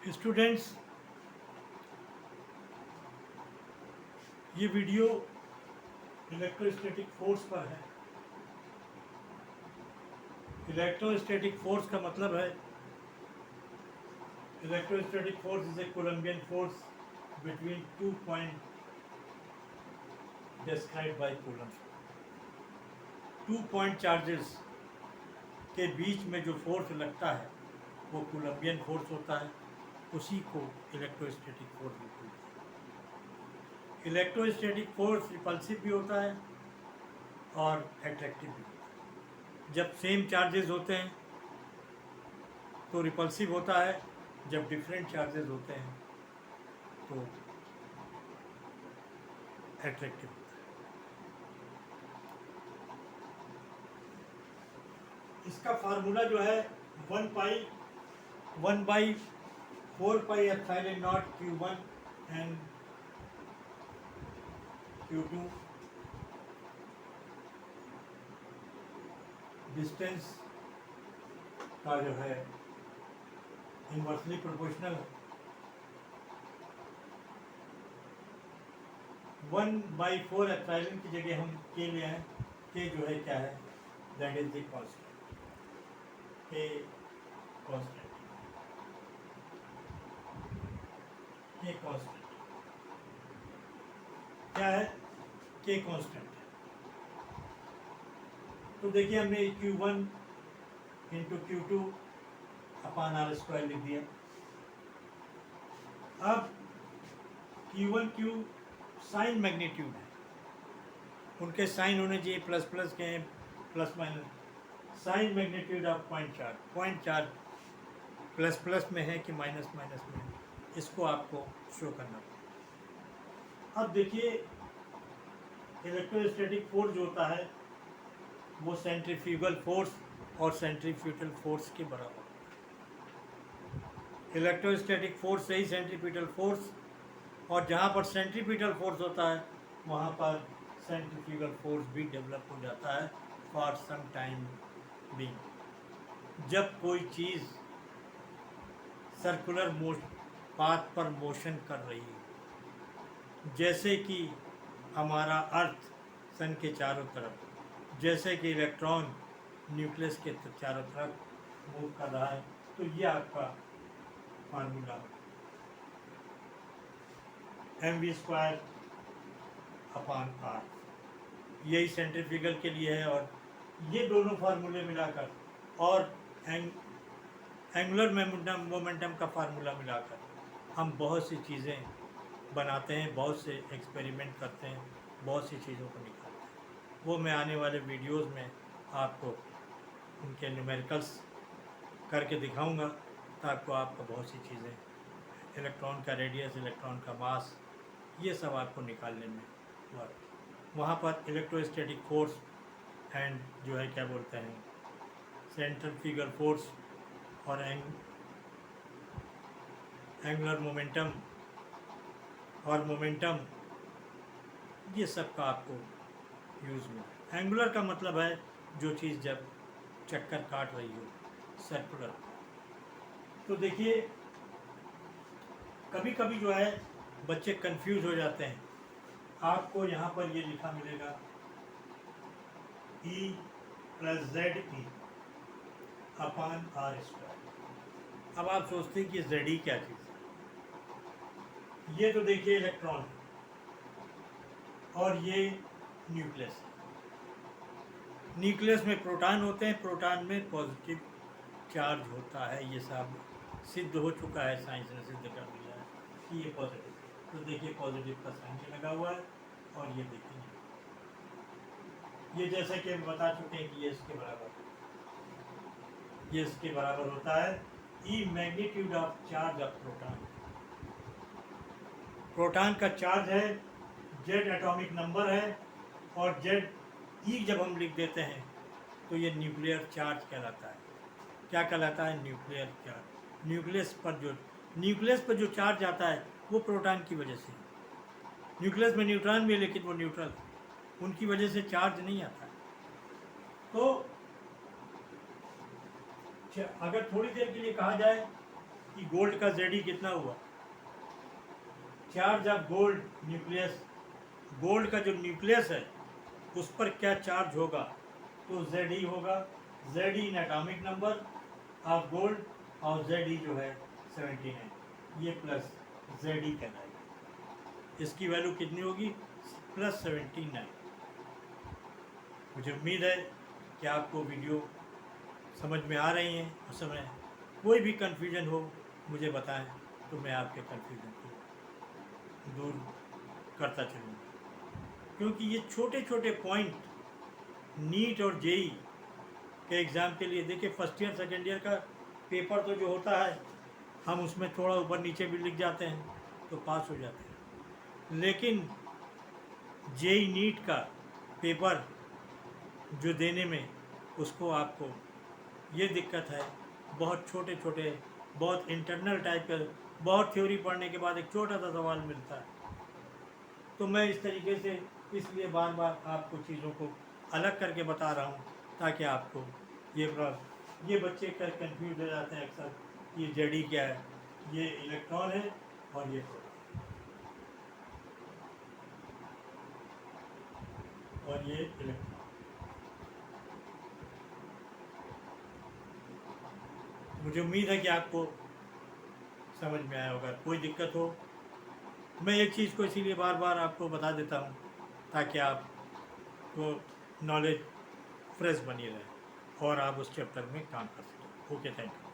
Students, ये video electrostatic force पर है। इलेक्ट्रोस्टैटिक फोर्स का मतलब है electrostatic force is a Columbian force between 2 point described bye coulomb. 2 point charges के बीच में जो फोर्स लगता है वो कोलम्बियन फोर्स होता है, उसी को इलेक्ट्रोस्टैटिक फोर्स भी बोलते हैं। इलेक्ट्रोस्टैटिक फोर्स रिपल्सिव भी होता है और एट्रैक्टिव भी होता है। जब सेम चार्जेस होते हैं तो रिपल्सिव होता है, जब डिफरेंट चार्जेस होते हैं तो एट्रैक्टिव होता है। इसका फार्मूला जो है 1/4πε0 Q1 एंड Q2 डिस्टेंस का जो है इनवर्सली प्रोपोर्शनल है। 1/4 की जगह हम के ले आए। के जो है क्या है, दैट इज द कांस्टेंट। के कांस्टेंट, के कांस्टेंट क्या है? के कांस्टेंट। तो देखिए हमने Q1 इंटू Q2 अपान R² लिख दिया। अब Q1 Q साइन मैग्नीट्यूड है, उनके साइन होने चाहिए प्लस प्लस के हैं, plus minus. Sign magnitude of 0.4 plus plus में है कि माइनस माइनस में है, इसको आपको शो करना पड़ेगा। अब देखिए इलेक्ट्रोस्टैटिक फोर्स जो होता है वो सेंट्रीफ्यूगल फोर्स और सेंट्रीफ्यूगल फोर्स के बराबर होता है। इलेक्ट्रोस्टैटिक फोर्स से ही सेंट्रीफ्यूगल फोर्स, और जहाँ पर सेंट्रीफ्यूगल फोर्स होता है वहाँ पर सेंट्रीफ्यूगल फोर्स भी डेवलप हो जाता है फॉर सम टाइम बीइंग। जब कोई चीज़ सर्कुलर पाथ पर मोशन कर रही है, जैसे कि हमारा अर्थ सन के चारों तरफ, जैसे कि इलेक्ट्रॉन न्यूक्लियस के चारों तरफ मूव कर रहा है, तो ये आपका फार्मूला mv² अपान r, यही सेंट्रीफ्यूगल के लिए है। और ये दोनों फार्मूले मिलाकर और एंगुलर मोमेंटम का फार्मूला मिलाकर हम बहुत सी चीज़ें बनाते हैं, बहुत से एक्सपेरिमेंट करते हैं, बहुत सी चीज़ों को निकालते हैं। वो मैं आने वाले वीडियोस में आपको उनके न्यूमेरिकल्स करके दिखाऊंगा, ताकि आपको बहुत सी चीज़ें, इलेक्ट्रॉन का रेडियस, इलेक्ट्रॉन का मास, ये सब आपको निकालने में वहाँ पर इलेक्ट्रोस्टैटिक फोर्स एंड जो है क्या बोलते हैं सेंट्रीफ्यूगल फोर्स और एंगुलर मोमेंटम और मोमेंटम, ये सब का आपको यूज़ में। एंगुलर का मतलब है जो चीज़ जब चक्कर काट रही हो, सर्कुलर। तो देखिए कभी कभी जो है बच्चे कंफ्यूज हो जाते हैं। आपको यहाँ पर ये लिखा मिलेगा E + ZE अपान R²। अब आप सोचते हैं कि ZE क्या चीज़ है? ये तो देखिए इलेक्ट्रॉन है और ये न्यूक्लियस है। न्यूक्लियस में प्रोटॉन होते हैं, प्रोटॉन में पॉजिटिव चार्ज होता है। ये सब सिद्ध हो चुका है, साइंस ने सिद्ध कर दिया है कि ये पॉजिटिव। तो देखिए पॉजिटिव का साइन लगा हुआ है, और ये देखिए ये जैसा कि हम बता चुके हैं कि ये इसके बराबर, ये इसके बराबर होता है E magnitude of charge of proton. Proton का चार्ज है, Z एटॉमिक नंबर है, और Z जब हम लिख देते हैं तो ये न्यूक्लियर चार्ज कहलाता है। क्या कहलाता है? Nuclear charge. न्यूक्लियस पर जो चार्ज आता है वो प्रोटॉन की वजह से। न्यूक्लियस में न्यूट्रॉन भी है, लेकिन वो न्यूट्रल, उनकी वजह से चार्ज नहीं आता है। तो अगर थोड़ी देर के लिए कहा जाए कि गोल्ड का जेडी कितना हुआ। Charge of gold nucleus, gold का जो न्यूक्लियस है उस पर क्या चार्ज होगा, तो जेडी होगा, JD in atomic number of gold, और जेडी जो है 79, ये प्लस जेडी कहलाएगा। इसकी वैल्यू कितनी होगी, प्लस 79। मुझे उम्मीद है कि आपको वीडियो समझ में आ रही हैं। उस समय कोई भी कन्फ्यूजन हो मुझे बताएं, तो मैं आपके कन्फ्यूजन को दूर करता चलूँगा, क्योंकि ये छोटे छोटे पॉइंट नीट और जेई के एग्ज़ाम के लिए, देखिए फर्स्ट ईयर सेकेंड ईयर का पेपर तो जो होता है हम उसमें थोड़ा ऊपर नीचे भी लिख जाते हैं तो पास हो जाते हैं, लेकिन जेई नीट का पेपर जो देने में उसको आपको ये दिक्कत है, बहुत छोटे छोटे, बहुत इंटरनल टाइप का, बहुत थ्योरी पढ़ने के बाद एक छोटा सा सवाल मिलता है। तो मैं इस तरीके से इसलिए बार बार आपको चीज़ों को अलग करके बता रहा हूँ, ताकि आपको ये बच्चे कर कंफ्यूज हो जाते हैं अक्सर, ये जेडी क्या है, ये इलेक्ट्रॉन है और ये प्रोटॉन, और ये इलेक्ट्रॉन। मुझे उम्मीद है कि आपको समझ में आया होगा। कोई दिक्कत हो, मैं एक चीज़ को इसीलिए बार बार आपको बता देता हूँ ताकि आपको नॉलेज फ्रेश बनी रहे और आप उस चैप्टर में काम कर सकें। Okay, thank you.